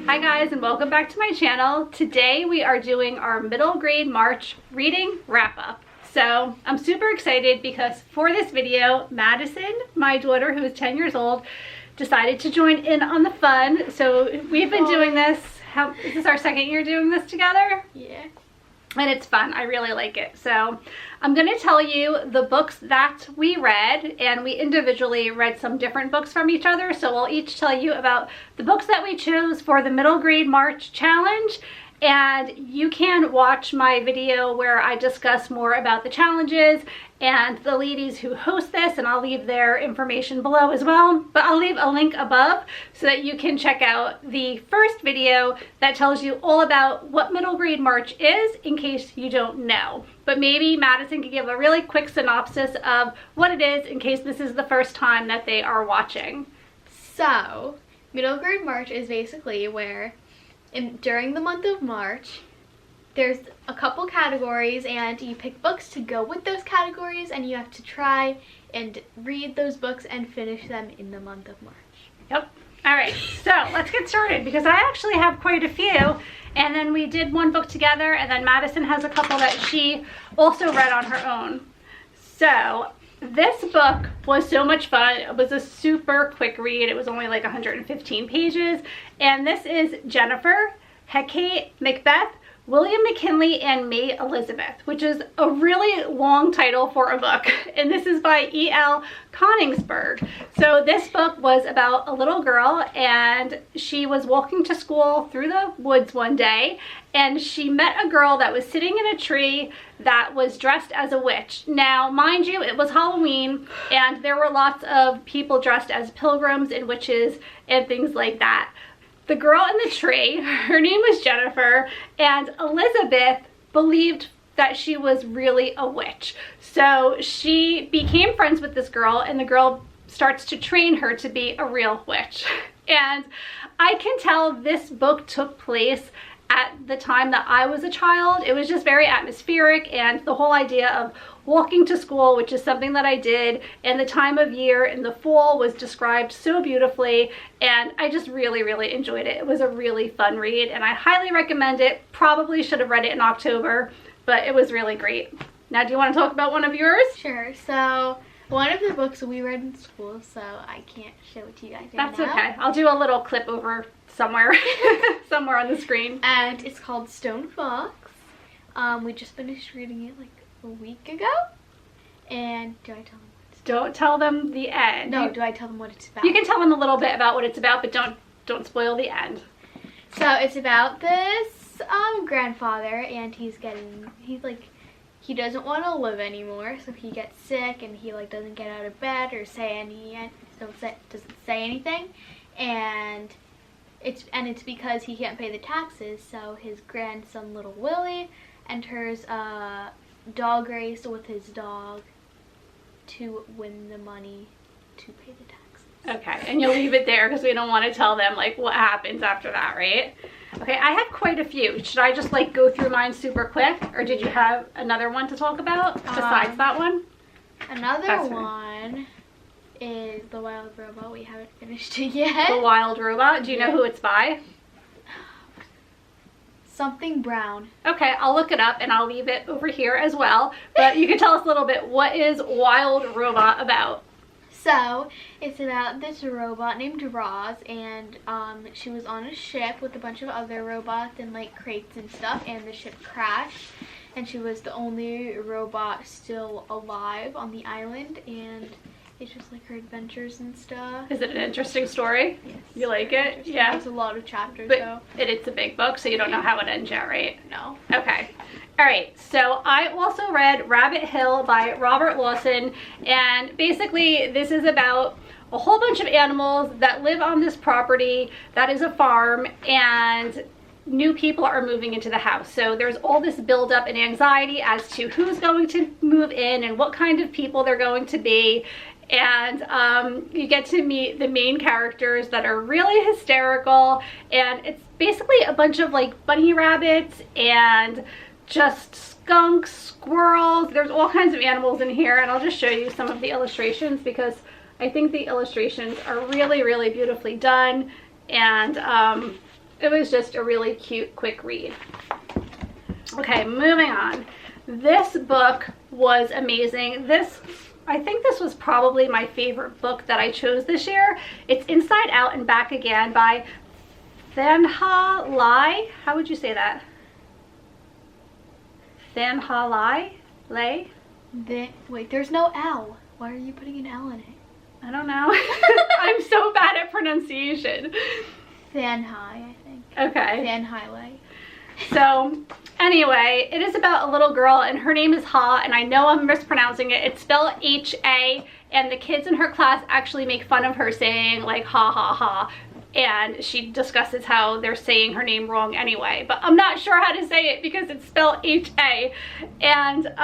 Hi guys, and welcome back to my channel. Today we are doing our middle grade March reading wrap up. So I'm super excited because for this video, Madison, my daughter who is 10 years old, decided to join in on the fun. So we've been doing this, is this our second year doing this together? Yeah. And it's fun. I really like it. So I'm going to tell you the books that we read, and we individually read some different books from each other. So we'll each tell you about the books that we chose for the middle grade March challenge. And you can watch my video where I discuss more about the challenges and the ladies who host this, and I'll leave their information below as well. But I'll leave a link above so that you can check out the first video that tells you all about what middle grade March is in case you don't know. But maybe Madison could give a really quick synopsis of what it is in case this is the first time that they are watching. So, middle grade March is basically where during the month of March, there's a couple categories and you pick books to go with those categories, and you have to try and read those books and finish them in the month of March. Yep. All right, so let's get started because I actually have quite a few, and then we did one book together, and then Madison has a couple that she also read on her own. So this book was so much fun. It was a super quick read. It was only like 115 pages, and this is Jennifer, Hecate, Macbeth, William McKinley, and May Elizabeth, which is a really long title for a book. And this is by E.L. Coningsburg. So this book was about a little girl, and she was walking to school through the woods one day, and she met a girl that was sitting in a tree that was dressed as a witch. Now, mind you, it was Halloween, and there were lots of people dressed as pilgrims and witches and things like that. The girl in the tree, her name was Jennifer, and Elizabeth believed that she was really a witch. So she became friends with this girl, and the girl starts to train her to be a real witch. And I can tell this book took place at the time that I was a child. It was just very atmospheric, and the whole idea of walking to school, which is something that I did, and the time of year in the fall was described so beautifully, and I just really, really enjoyed it. It was a really fun read, and I highly recommend it. Probably should have read it in October, but it was really great. Now, do you want to talk about one of yours? Sure. So, one of the books we read in school, so I can't show it to you guys right now. That's okay. I'll do a little clip over somewhere, somewhere on the screen. And it's called Stone Fox. We just finished reading it like a week ago. And do I tell them what it's about? Don't tell them the end. No, do I tell them what it's about? You can tell them a little bit about what it's about, but don't spoil the end. So it's about this grandfather, and he doesn't want to live anymore, so he gets sick, and he like doesn't get out of bed or doesn't say anything, and it's because he can't pay the taxes. So his grandson, little Willie, enters a dog race with his dog to win the money to pay the taxes. Okay, and you'll leave it there because we don't want to tell them like what happens after that, right? Okay, I have quite a few. Should I just like go through mine super quick, or did you have another one to talk about besides that one? Another one is The Wild Robot. We haven't finished it yet. The Wild Robot. Do you know who it's by? Something Brown. Okay, I'll look it up and I'll leave it over here as well. But you can tell us a little bit, what is Wild Robot about? So, it's about this robot named Roz, and she was on a ship with a bunch of other robots and like crates and stuff, and the ship crashed, and she was the only robot still alive on the island, and it's just like her adventures and stuff. Is it an interesting story? Yes. You like it? Yeah. There's a lot of chapters, but though. It's a big book, so you don't know how it ends yet, right? No. Okay. All right, so I also read Rabbit Hill by Robert Lawson, and basically this is about a whole bunch of animals that live on this property that is a farm, and new people are moving into the house. So there's all this buildup and anxiety as to who's going to move in and what kind of people they're going to be. And you get to meet the main characters that are really hysterical, and it's basically a bunch of like bunny rabbits and just skunks, squirrels. There's all kinds of animals in here, and I'll just show you some of the illustrations because I think the illustrations are really, really beautifully done. And It was just a really cute, quick read. Okay, moving on. This book was amazing. I think this was probably my favorite book that I chose this year. It's Inside Out and Back Again by Thanha Lai. How would you say that? Thanha Lai? Lay? Wait, there's no L. Why are you putting an L in it? I don't know. I'm so bad at pronunciation. Thanhai, I think. Okay. Thanhai Lai. So, anyway, it is about a little girl, and her name is Ha, and I know I'm mispronouncing it. It's spelled H-A, and the kids in her class actually make fun of her saying, like, ha, ha, ha. And she discusses how they're saying her name wrong anyway. But I'm not sure how to say it because it's spelled H-A. And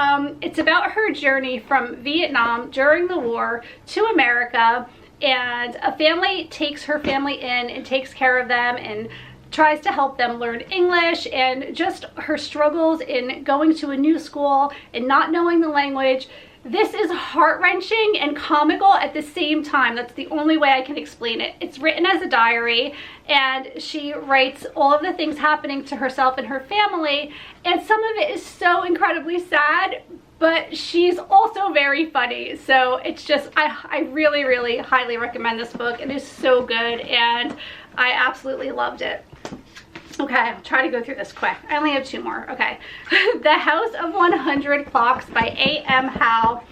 it's about her journey from Vietnam during the war to America. And a family takes her family in and takes care of them and tries to help them learn English, and just her struggles in going to a new school and not knowing the language. This is heart-wrenching and comical at the same time. That's the only way I can explain it. It's written as a diary, and she writes all of the things happening to herself and her family, and some of it is so incredibly sad, but she's also very funny. So it's just, I really, really highly recommend this book. It is so good, and I absolutely loved it. Okay, I'll try to go through this quick. I only have 2 more. Okay. The House of 100 Clocks by A.M. Howe.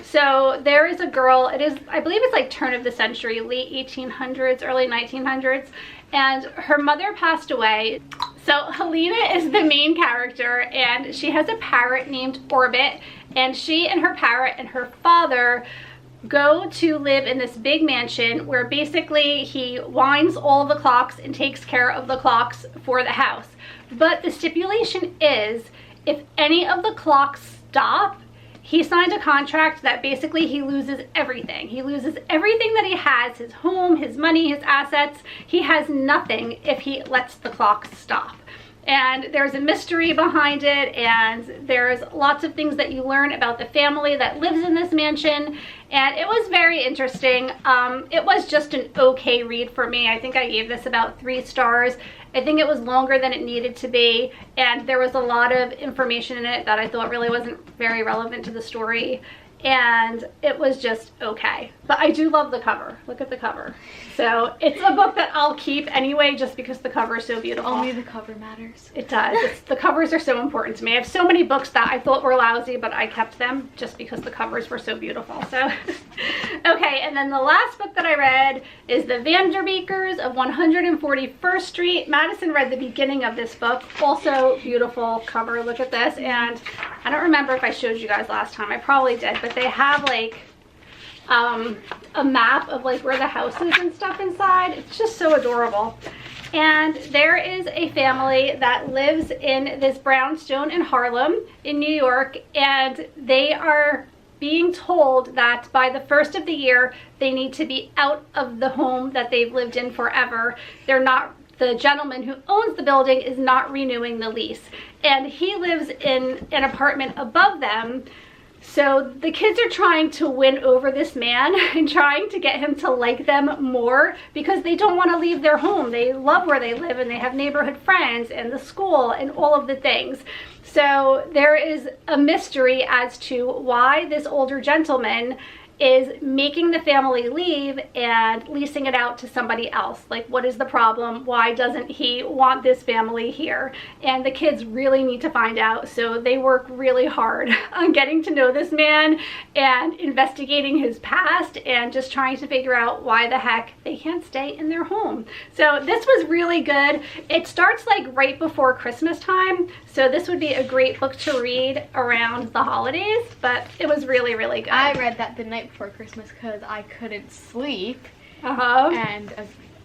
So there is a girl, it is, I believe it's like turn of the century, late 1800s, early 1900s, and her mother passed away. So Helena is the main character, and she has a parrot named Orbit, and she and her parrot and her father go to live in this big mansion where basically he winds all of the clocks and takes care of the clocks for the house. But the stipulation is, if any of the clocks stop, he signed a contract that basically he loses everything. He loses everything that he has, his home, his money, his assets. He has nothing if he lets the clocks stop. And there's a mystery behind it, and there's lots of things that you learn about the family that lives in this mansion, and it was very interesting. It was just an okay read for me. I think I gave this about 3 stars. I think it was longer than it needed to be, and there was a lot of information in it that I thought really wasn't very relevant to the story, and it was just okay. But I do love the cover. Look at the cover. So it's a book that I'll keep anyway, just because the cover is so beautiful. Only the cover matters. It does. The covers are so important to me. I have so many books that I thought were lousy, but I kept them just because the covers were so beautiful. So, okay, and then the last book that I read is The Vanderbeekers of 141st Street. Madison read the beginning of this book. Also beautiful cover. Look at this. And I don't remember if I showed you guys last time. I probably did, but they have like a map of like where the house is and stuff inside. It's just so adorable. And there is a family that lives in this brownstone in Harlem in New York, and they are being told that by the 1st of the year they need to be out of the home that they've lived in forever. The gentleman who owns the building is not renewing the lease, and he lives in an apartment above them. So the kids are trying to win over this man and trying to get him to like them more because they don't want to leave their home. They love where they live, and they have neighborhood friends and the school and all of the things. So there is a mystery as to why this older gentleman is making the family leave and leasing it out to somebody else. Like, what is the problem? Why doesn't he want this family here? And the kids really need to find out, so they work really hard on getting to know this man and investigating his past and just trying to figure out why the heck they can't stay in their home. So this was really good. It starts like right before Christmas time, so this would be a great book to read around the holidays, but it was really, really good. I read that the night before Christmas because I couldn't sleep. And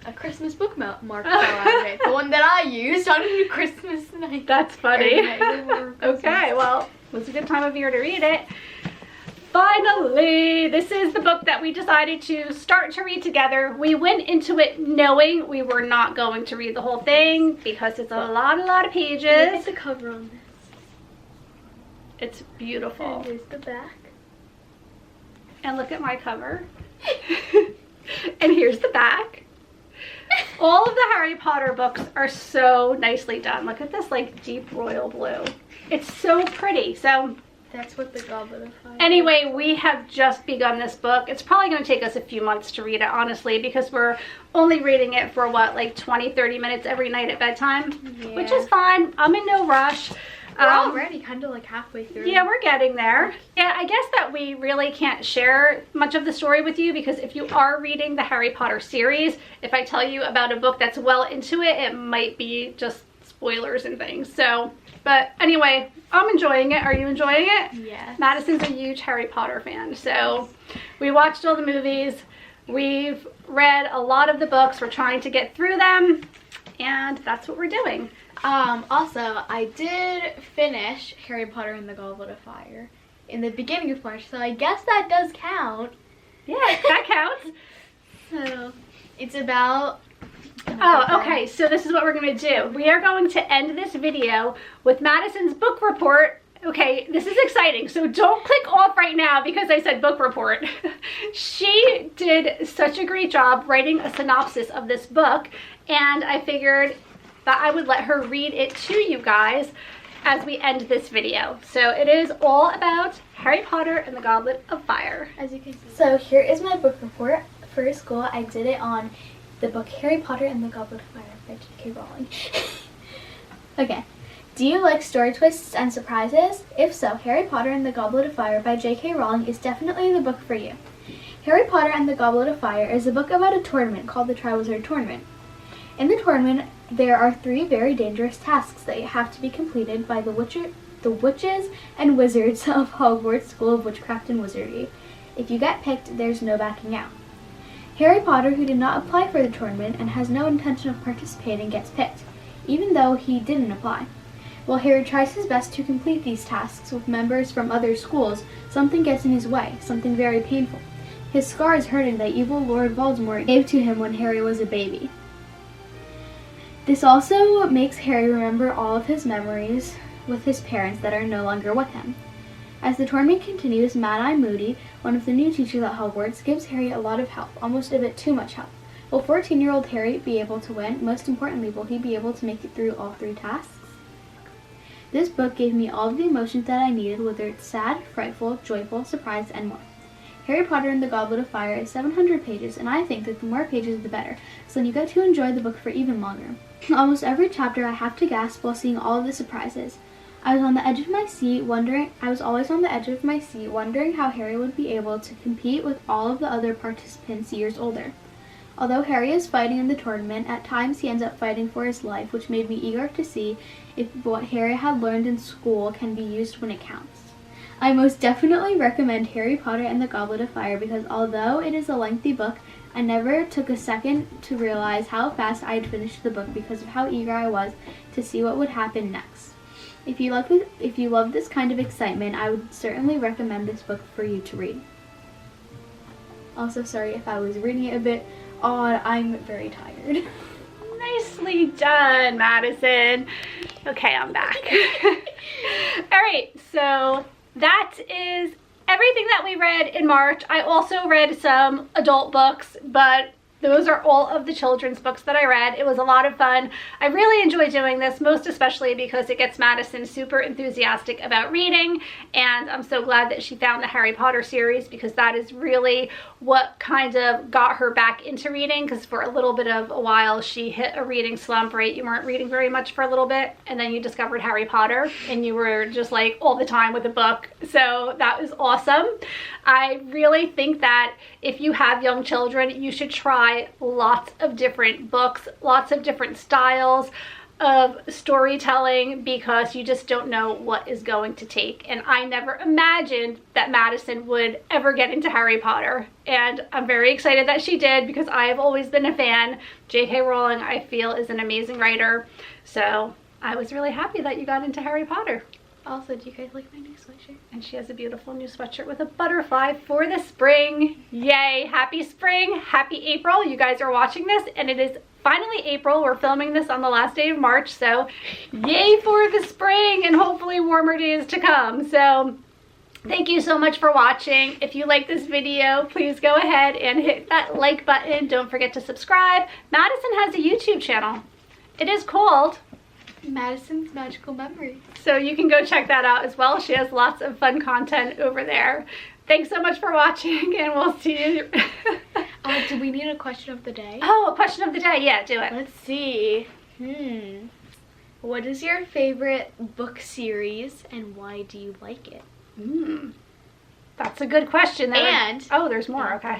a Christmas bookmark fell out of it. The one that I used on Christmas night. That's funny. Okay, well, it was a good time of year to read it. Finally, this is the book that we decided to start to read together. We went into it knowing we were not going to read the whole thing because it's a lot of pages. Look at the cover on this. It's beautiful. And here's the back. And look at my cover. And here's the back. All of the Harry Potter books are so nicely done. Look at this like deep royal blue. It's so pretty. So That's what the Goblet of Fire anyway, we have just begun this book. It's probably going to take us a few months to read it, honestly, because we're only reading it for what, like 20-30 minutes every night at bedtime, which is fine. I'm in no rush. We're already kind of like halfway through. Yeah, we're getting there. Yeah, I guess that we really can't share much of the story with you, because if you are reading the Harry Potter series, if I tell you about a book that's well into it, it might be just spoilers and things. So, but anyway, I'm enjoying it. Are you enjoying it? Yes. Madison's a huge Harry Potter fan, so we watched all the movies. We've read a lot of the books. We're trying to get through them, and that's what we're doing. Also, I did finish Harry Potter and the Goblet of Fire in the beginning of March, so I guess that does count. Yeah, that counts. So, it's about... Oh, okay, so this is what we're going to do. We are going to end this video with Madison's book report. Okay, this is exciting, so don't click off right now because I said book report. She did such a great job writing a synopsis of this book, and I figured that I would let her read it to you guys as we end this video. So it is all about Harry Potter and the Goblet of Fire. As you can see. So here is my book report. For school, I did it on the book Harry Potter and the Goblet of Fire by J.K. Rowling. Okay. Do you like story twists and surprises? If so, Harry Potter and the Goblet of Fire by J.K. Rowling is definitely the book for you. Harry Potter and the Goblet of Fire is a book about a tournament called the Triwizard Tournament. In the tournament, there are 3 very dangerous tasks that have to be completed by the witches and wizards of Hogwarts School of Witchcraft and Wizardry. If you get picked, there's no backing out. Harry Potter, who did not apply for the tournament and has no intention of participating, gets picked, even though he didn't apply. While Harry tries his best to complete these tasks with members from other schools, something gets in his way, something very painful. His scar is hurting that evil Lord Voldemort gave to him when Harry was a baby. This also makes Harry remember all of his memories with his parents that are no longer with him. As the tournament continues, Mad-Eye Moody, one of the new teachers at Hogwarts, gives Harry a lot of help, almost a bit too much help. Will 14-year-old Harry be able to win? Most importantly, will he be able to make it through all 3 tasks? This book gave me all of the emotions that I needed, whether it's sad, frightful, joyful, surprised, and more. Harry Potter and the Goblet of Fire is 700 pages, and I think that the more pages the better, so then you get to enjoy the book for even longer. Almost every chapter I have to gasp while seeing all of the surprises. I was on the edge of my seat wondering how Harry would be able to compete with all of the other participants years older. Although Harry is fighting in the tournament, at times he ends up fighting for his life, which made me eager to see if what Harry had learned in school can be used when it counts. I most definitely recommend Harry Potter and the Goblet of Fire because although it is a lengthy book, I never took a second to realize how fast I had finished the book because of how eager I was to see what would happen next. If you love this kind of excitement, I would certainly recommend this book for you to read. Also, sorry if I was reading it a bit odd, I'm very tired. Nicely done, Madison. Okay, I'm back. All right, so that is everything that we read in March. I also read some adult books, but those are all of the children's books that I read. It was a lot of fun. I really enjoy doing this, most especially because it gets Madison super enthusiastic about reading, and I'm so glad that she found the Harry Potter series because that is really what kind of got her back into reading, because for a little bit of a while she hit a reading slump, right? You weren't reading very much for a little bit, and then you discovered Harry Potter and you were just like all the time with a book. So that was awesome. I really think that if you have young children, you should try lots of different books, lots of different styles of storytelling, because you just don't know what is going to take. And I never imagined that Madison would ever get into Harry Potter, and I'm very excited that she did because I have always been a fan. J.K. Rowling, I feel, is an amazing writer, so I was really happy that you got into Harry Potter. Also, do you guys like my new sweatshirt? And she has a beautiful new sweatshirt with a butterfly for the spring. Yay! Happy spring! Happy April! You guys are watching this and it is finally April. We're filming this on the last day of March, so yay for the spring and hopefully warmer days to come. So Thank you so much for watching. If you like this video, please go ahead and hit that like button. Don't forget to subscribe. Madison has a YouTube channel. It is called Madison's Magical Memory. So you can go check that out as well. She has lots of fun content over there. Thanks so much for watching, and we'll see you. Do we need a question of the day? Oh, a question of the day. Yeah, do it. Let's see. What is your favorite book series, and why do you like it? That's a good question. Oh, there's more. Okay.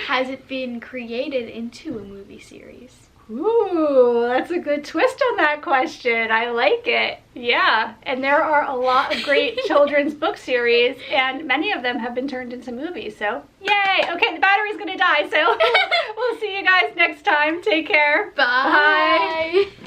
Has it been created into a movie series? Ooh, that's a good twist on that question. I like it. Yeah, and there are a lot of great children's book series, and many of them have been turned into movies, so yay! Okay, the battery's gonna die, so we'll see you guys next time. Take care. Bye. Bye.